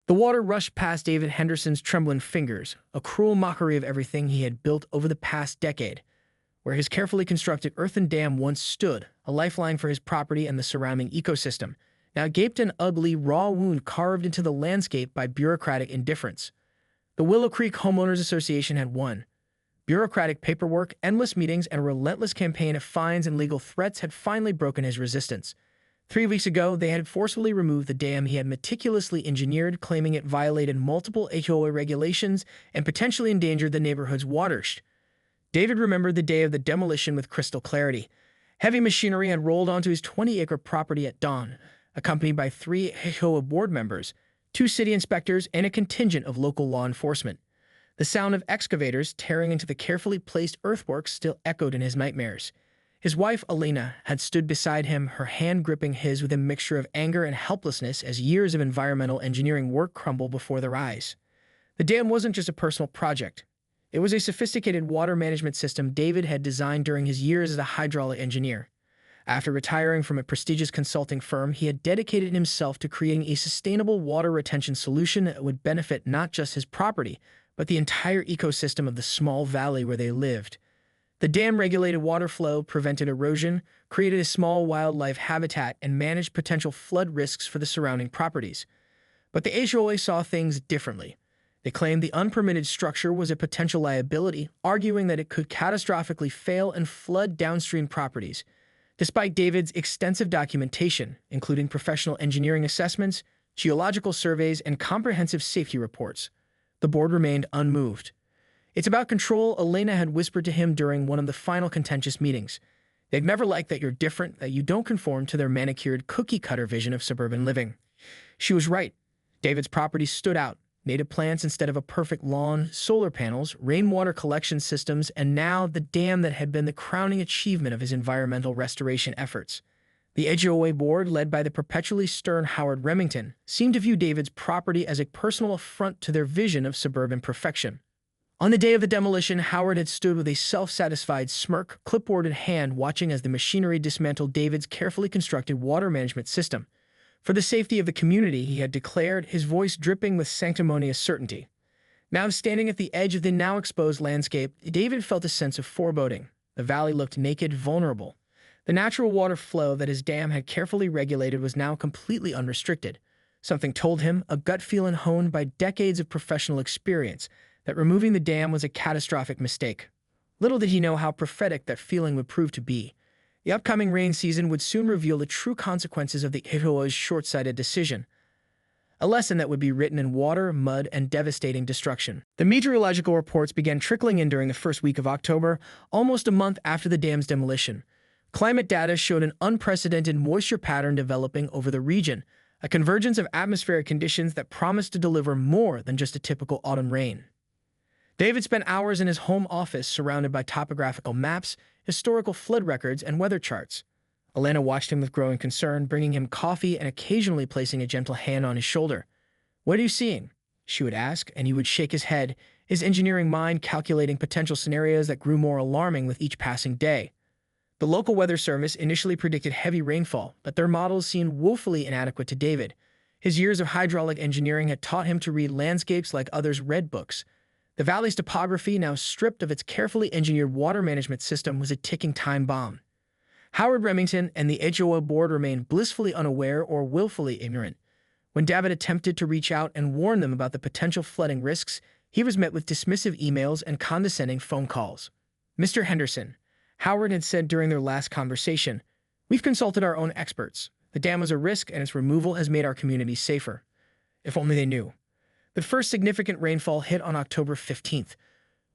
The water rushed past David Henderson's trembling fingers, a cruel mockery of everything he had built over the past decade. Where his carefully constructed earthen dam once stood, a lifeline for his property and the surrounding ecosystem, now gaped an ugly, raw wound carved into the landscape by bureaucratic indifference. The Willow Creek Homeowners Association had won. Bureaucratic paperwork, endless meetings, and a relentless campaign of fines and legal threats had finally broken his resistance. 3 weeks ago, they had forcefully removed the dam he had meticulously engineered, claiming it violated multiple HOA regulations and potentially endangered the neighborhood's watershed. David remembered the day of the demolition with crystal clarity. Heavy machinery had rolled onto his 20-acre property at dawn, accompanied by 3 HOA board members, 2 city inspectors, and a contingent of local law enforcement. The sound of excavators tearing into the carefully placed earthworks still echoed in his nightmares. His wife, Elena, had stood beside him, her hand gripping his with a mixture of anger and helplessness as years of environmental engineering work crumbled before their eyes. The dam wasn't just a personal project. It was a sophisticated water management system David had designed during his years as a hydraulic engineer. After retiring from a prestigious consulting firm, he had dedicated himself to creating a sustainable water retention solution that would benefit not just his property, but the entire ecosystem of the small valley where they lived. The dam regulated water flow, prevented erosion, created a small wildlife habitat, and managed potential flood risks for the surrounding properties. But the HOA saw things differently. They claimed the unpermitted structure was a potential liability, arguing that it could catastrophically fail and flood downstream properties. Despite David's extensive documentation, including professional engineering assessments, geological surveys, and comprehensive safety reports, the board remained unmoved. "It's about control," Elena had whispered to him during one of the final contentious meetings. "They've never liked that you're different, that you don't conform to their manicured cookie-cutter vision of suburban living." She was right. David's property stood out. Native plants instead of a perfect lawn, solar panels, rainwater collection systems, and now the dam that had been the crowning achievement of his environmental restoration efforts. The HOA board, led by the perpetually stern Howard Remington, seemed to view David's property as a personal affront to their vision of suburban perfection. On the day of the demolition, Howard had stood with a self-satisfied smirk, clipboard in hand, watching as the machinery dismantled David's carefully constructed water management system. For the safety of the community, he had declared, his voice dripping with sanctimonious certainty. Now standing at the edge of the now exposed landscape, David felt a sense of foreboding. The valley looked naked, vulnerable. The natural water flow that his dam had carefully regulated was now completely unrestricted. Something told him, a gut feeling honed by decades of professional experience, that removing the dam was a catastrophic mistake. Little did he know how prophetic that feeling would prove to be. The upcoming rain season would soon reveal the true consequences of the HOA's short-sighted decision. A lesson that would be written in water, mud, and devastating destruction. The meteorological reports began trickling in during the first week of October, almost a month after the dam's demolition. Climate data showed an unprecedented moisture pattern developing over the region, a convergence of atmospheric conditions that promised to deliver more than just a typical autumn rain. David spent hours in his home office surrounded by topographical maps, historical flood records, and weather charts. Elena watched him with growing concern, bringing him coffee and occasionally placing a gentle hand on his shoulder. "What are you seeing?" she would ask, and he would shake his head, his engineering mind calculating potential scenarios that grew more alarming with each passing day. The local weather service initially predicted heavy rainfall, but their models seemed woefully inadequate to David. His years of hydraulic engineering had taught him to read landscapes like others read books. The valley's topography, now stripped of its carefully engineered water management system, was a ticking time bomb. Howard Remington and the HOA board remained blissfully unaware or willfully ignorant. When David attempted to reach out and warn them about the potential flooding risks, he was met with dismissive emails and condescending phone calls. "Mr. Henderson," Howard had said during their last conversation, "we've consulted our own experts. The dam was a risk, and its removal has made our community safer." If only they knew. The first significant rainfall hit on October 15th.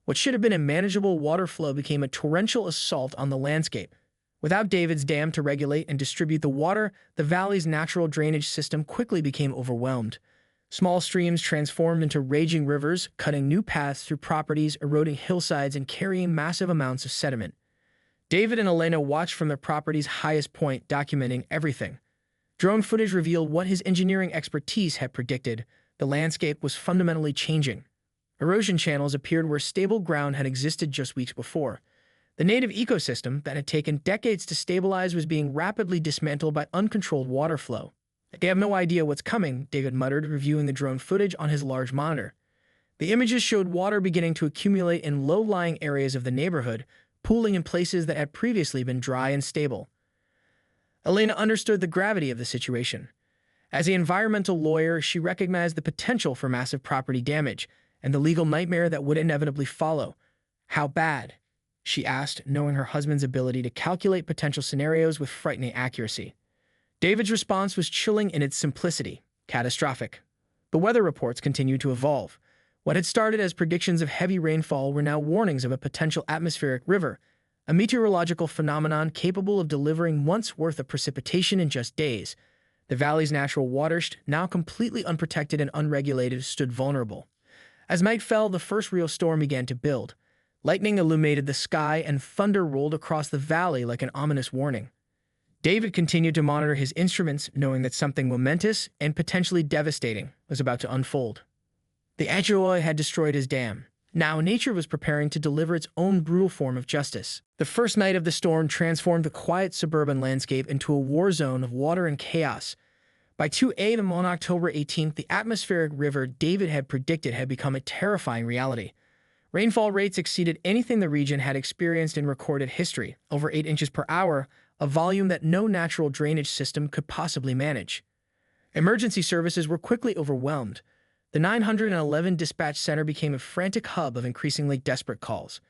What should have been a manageable water flow became a torrential assault on the landscape. Without David's dam to regulate and distribute the water, the valley's natural drainage system quickly became overwhelmed. Small streams transformed into raging rivers, cutting new paths through properties, eroding hillsides, and carrying massive amounts of sediment. David and Elena watched from their property's highest point, documenting everything. Drone footage revealed what his engineering expertise had predicted. The landscape was fundamentally changing. Erosion channels appeared where stable ground had existed just weeks before. The native ecosystem that had taken decades to stabilize was being rapidly dismantled by uncontrolled water flow. "They have no idea what's coming," David muttered, reviewing the drone footage on his large monitor. The images showed water beginning to accumulate in low-lying areas of the neighborhood, pooling in places that had previously been dry and stable. Elena understood the gravity of the situation. As an environmental lawyer, she recognized the potential for massive property damage and the legal nightmare that would inevitably follow. "How bad?" she asked, knowing her husband's ability to calculate potential scenarios with frightening accuracy. David's response was chilling in its simplicity: catastrophic. The weather reports continued to evolve. What had started as predictions of heavy rainfall were now warnings of a potential atmospheric river, a meteorological phenomenon capable of delivering months' worth of precipitation in just days. The valley's natural watershed, now completely unprotected and unregulated, stood vulnerable. As night fell, the first real storm began to build. Lightning illuminated the sky, and thunder rolled across the valley like an ominous warning. David continued to monitor his instruments, knowing that something momentous and potentially devastating was about to unfold. The HOA had destroyed his dam. Now nature was preparing to deliver its own brutal form of justice. The first night of the storm transformed the quiet suburban landscape into a war zone of water and chaos. By 2 a.m. on October 18th, the atmospheric river David had predicted had become a terrifying reality. Rainfall rates exceeded anything the region had experienced in recorded history, over 8 inches per hour, a volume that no natural drainage system could possibly manage. Emergency services were quickly overwhelmed. The 911 dispatch center became a frantic hub of increasingly desperate calls.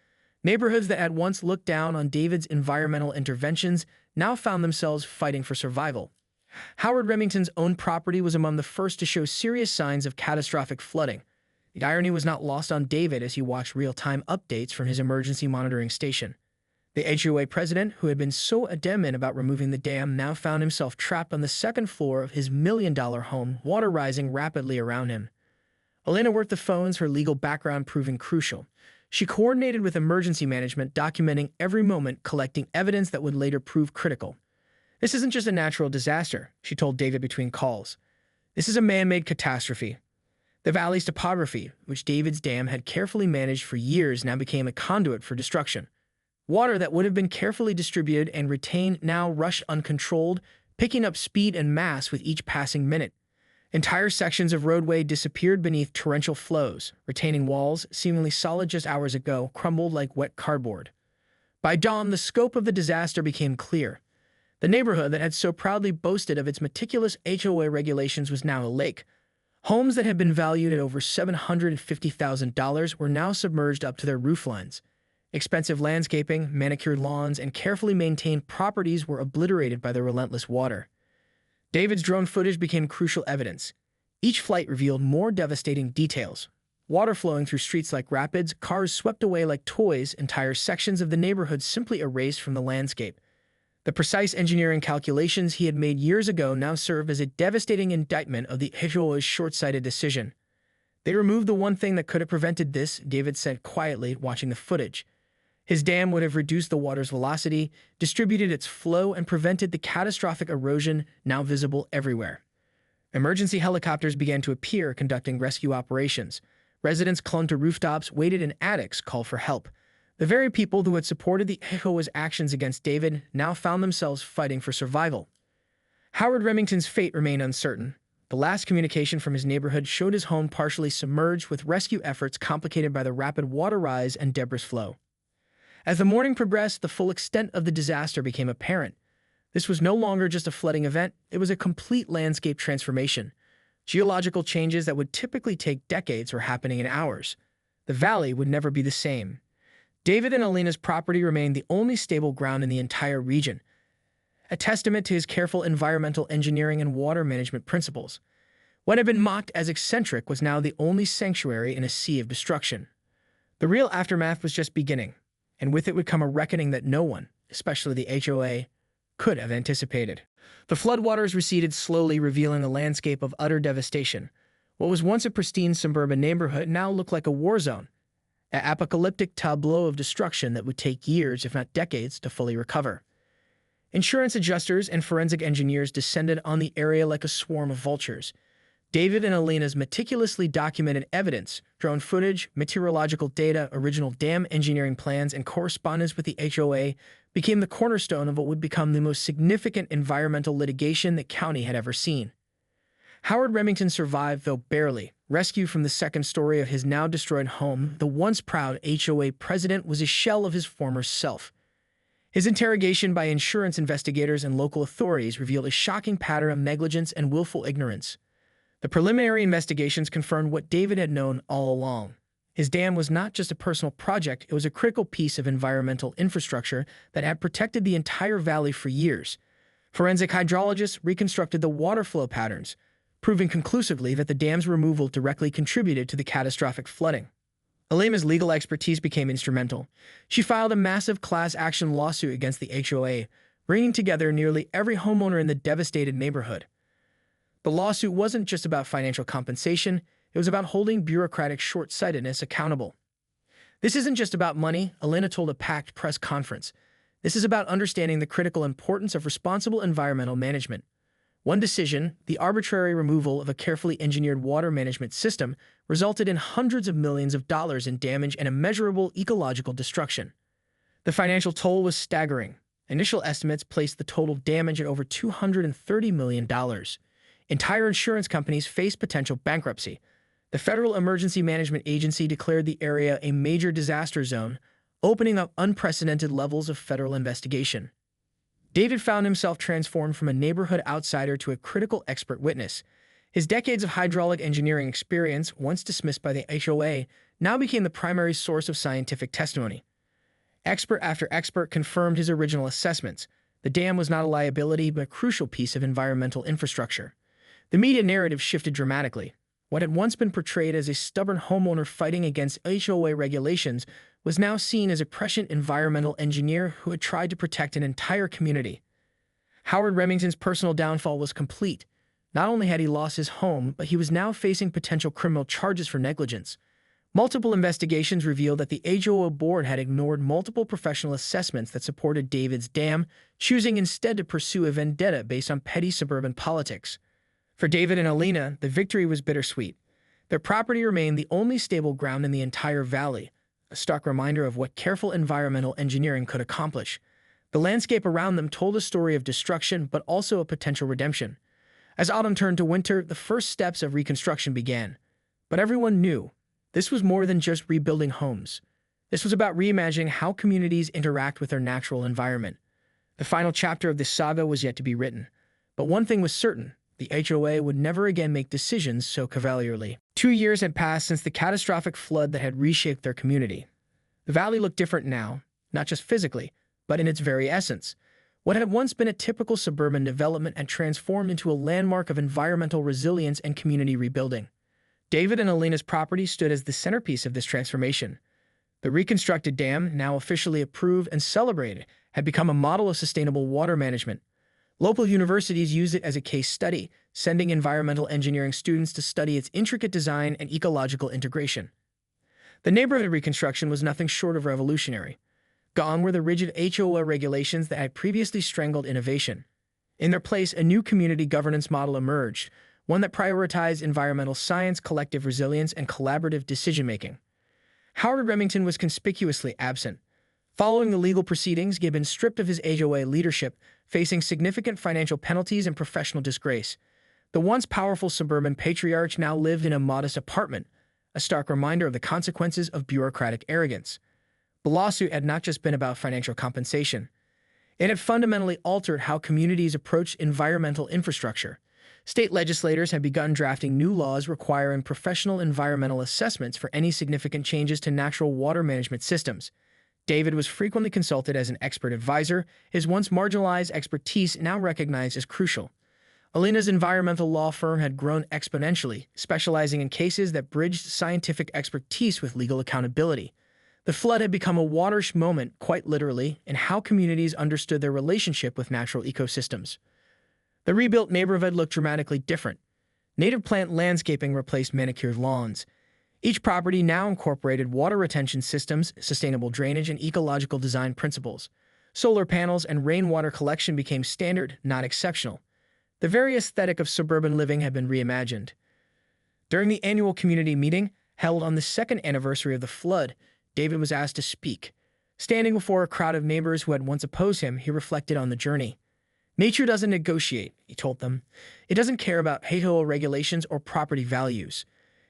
Neighborhoods that had once looked down on David's environmental interventions now found themselves fighting for survival. Howard Remington's own property was among the first to show serious signs of catastrophic flooding. The irony was not lost on David as he watched real-time updates from his emergency monitoring station. The HOA president, who had been so adamant about removing the dam, now found himself trapped on the second floor of his million-dollar home, water rising rapidly around him. Elena worked the phones, her legal background proving crucial. She coordinated with emergency management, documenting every moment, collecting evidence that would later prove critical. "This isn't just a natural disaster," she told David between calls. "This is a man-made catastrophe." The valley's topography, which David's dam had carefully managed for years, now became a conduit for destruction. Water that would have been carefully distributed and retained now rushed uncontrolled, picking up speed and mass with each passing minute. Entire sections of roadway disappeared beneath torrential flows. Retaining walls, seemingly solid just hours ago, crumbled like wet cardboard. By dawn, the scope of the disaster became clear. The neighborhood that had so proudly boasted of its meticulous HOA regulations was now a lake. Homes that had been valued at over $750,000 were now submerged up to their rooflines. Expensive landscaping, manicured lawns, and carefully maintained properties were obliterated by the relentless water. David's drone footage became crucial evidence. Each flight revealed more devastating details. Water flowing through streets like rapids, cars swept away like toys, entire sections of the neighborhood simply erased from the landscape. The precise engineering calculations he had made years ago now served as a devastating indictment of the HOA's short-sighted decision. "They removed the one thing that could have prevented this," David said quietly, watching the footage. His dam would have reduced the water's velocity, distributed its flow, and prevented the catastrophic erosion now visible everywhere. Emergency helicopters began to appear, conducting rescue operations. Residents clung to rooftops, waited in attics, called for help. The very people who had supported the HOA's actions against David now found themselves fighting for survival. Howard Remington's fate remained uncertain. The last communication from his neighborhood showed his home partially submerged, with rescue efforts complicated by the rapid water rise and debris flow. As the morning progressed, the full extent of the disaster became apparent. This was no longer just a flooding event, it was a complete landscape transformation. Geological changes that would typically take decades were happening in hours. The valley would never be the same. David and Elena's property remained the only stable ground in the entire region, a testament to his careful environmental engineering and water management principles. What had been mocked as eccentric was now the only sanctuary in a sea of destruction. The real aftermath was just beginning, and with it would come a reckoning that no one, especially the HOA, could have anticipated. The floodwaters receded slowly, revealing a landscape of utter devastation. What was once a pristine suburban neighborhood now looked like a war zone, an apocalyptic tableau of destruction that would take years, if not decades, to fully recover. Insurance adjusters and forensic engineers descended on the area like a swarm of vultures. David and Elena's meticulously documented evidence, drone footage, meteorological data, original dam engineering plans, and correspondence with the HOA became the cornerstone of what would become the most significant environmental litigation the county had ever seen. Howard Remington survived, though barely. Rescued from the second story of his now destroyed home, the once proud HOA president was a shell of his former self. His interrogation by insurance investigators and local authorities revealed a shocking pattern of negligence and willful ignorance. The preliminary investigations confirmed what David had known all along. His dam was not just a personal project, it was a critical piece of environmental infrastructure that had protected the entire valley for years. Forensic hydrologists reconstructed the water flow patterns, proving conclusively that the dam's removal directly contributed to the catastrophic flooding. Alima's legal expertise became instrumental. She filed a massive class action lawsuit against the HOA, bringing together nearly every homeowner in the devastated neighborhood. The lawsuit wasn't just about financial compensation, it was about holding bureaucratic short-sightedness accountable. This isn't just about money, Alina told a packed press conference. This is about understanding the critical importance of responsible environmental management. One decision, the arbitrary removal of a carefully engineered water management system, resulted in hundreds of millions of dollars in damage and immeasurable ecological destruction. The financial toll was staggering. Initial estimates placed the total damage at over $230 million. Entire insurance companies faced potential bankruptcy. The Federal Emergency Management Agency declared the area a major disaster zone, opening up unprecedented levels of federal investigation. David found himself transformed from a neighborhood outsider to a critical expert witness. His decades of hydraulic engineering experience, once dismissed by the HOA, now became the primary source of scientific testimony. Expert after expert confirmed his original assessments. The dam was not a liability, but a crucial piece of environmental infrastructure. The media narrative shifted dramatically. What had once been portrayed as a stubborn homeowner fighting against HOA regulations was now seen as a prescient environmental engineer who had tried to protect an entire community. Howard Remington's personal downfall was complete. Not only had he lost his home, but he was now facing potential criminal charges for negligence. Multiple investigations revealed that the HOA board had ignored multiple professional assessments that supported David's dam, choosing instead to pursue a vendetta based on petty suburban politics. For David and Alina, the victory was bittersweet. Their property remained the only stable ground in the entire valley, a stark reminder of what careful environmental engineering could accomplish. The landscape around them told a story of destruction, but also a potential redemption. As autumn turned to winter, the first steps of reconstruction began. But everyone knew this was more than just rebuilding homes. This was about reimagining how communities interact with their natural environment. The final chapter of this saga was yet to be written. But one thing was certain: the HOA would never again make decisions so cavalierly. 2 years had passed since the catastrophic flood that had reshaped their community. The valley looked different now, not just physically, but in its very essence. What had once been a typical suburban development had transformed into a landmark of environmental resilience and community rebuilding. David and Alina's property stood as the centerpiece of this transformation. The reconstructed dam, now officially approved and celebrated, had become a model of sustainable water management. Local universities used it as a case study, sending environmental engineering students to study its intricate design and ecological integration. The neighborhood reconstruction was nothing short of revolutionary. Gone were the rigid HOA regulations that had previously strangled innovation. In their place, a new community governance model emerged, one that prioritized environmental science, collective resilience, and collaborative decision-making. Howard Remington was conspicuously absent. Following the legal proceedings, he had been stripped of his HOA leadership, facing significant financial penalties and professional disgrace. The once powerful suburban patriarch now lived in a modest apartment, a stark reminder of the consequences of bureaucratic arrogance. The lawsuit had not just been about financial compensation. It had fundamentally altered how communities approached environmental infrastructure. State legislators had begun drafting new laws requiring professional environmental assessments for any significant changes to natural water management systems. David was frequently consulted as an expert advisor, his once marginalized expertise now recognized as crucial. Alina's environmental law firm had grown exponentially, specializing in cases that bridged scientific expertise with legal accountability. The flood had become a watershed moment, quite literally, in how communities understood their relationship with natural ecosystems. The rebuilt neighborhood looked dramatically different. Native plant landscaping replaced manicured lawns. Each property now incorporated water retention systems, sustainable drainage, and ecological design principles. Solar panels and rainwater collection became standard, not exceptional. The very aesthetic of suburban living had been reimagined. During the annual community meeting, held on the second anniversary of the flood, David was asked to speak. Standing before a crowd of neighbors who had once opposed him, he reflected on the journey. Nature doesn't negotiate, he told them. It doesn't care about HOA regulations or property values.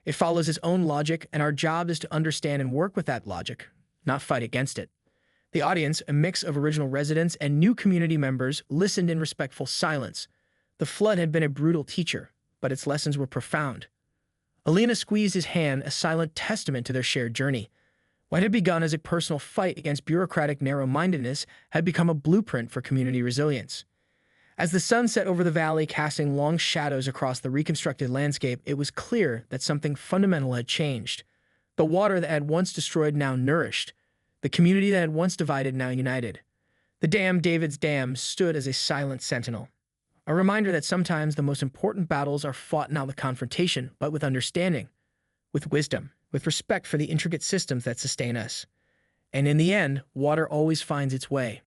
It follows its own logic, and our job is to understand and work with that logic, not fight against it. The audience, a mix of original residents and new community members, listened in respectful silence. The flood had been a brutal teacher, but its lessons were profound. Alina squeezed his hand, a silent testament to their shared journey. What had begun as a personal fight against bureaucratic narrow-mindedness had become a blueprint for community resilience. As the sun set over the valley, casting long shadows across the reconstructed landscape, it was clear that something fundamental had changed. The water that had once destroyed now nourished. The community that had once divided now united. The dam, David's Dam, stood as a silent sentinel. A reminder that sometimes the most important battles are fought not with confrontation, but with understanding, with wisdom, with respect for the intricate systems that sustain us. And in the end, water always finds its way.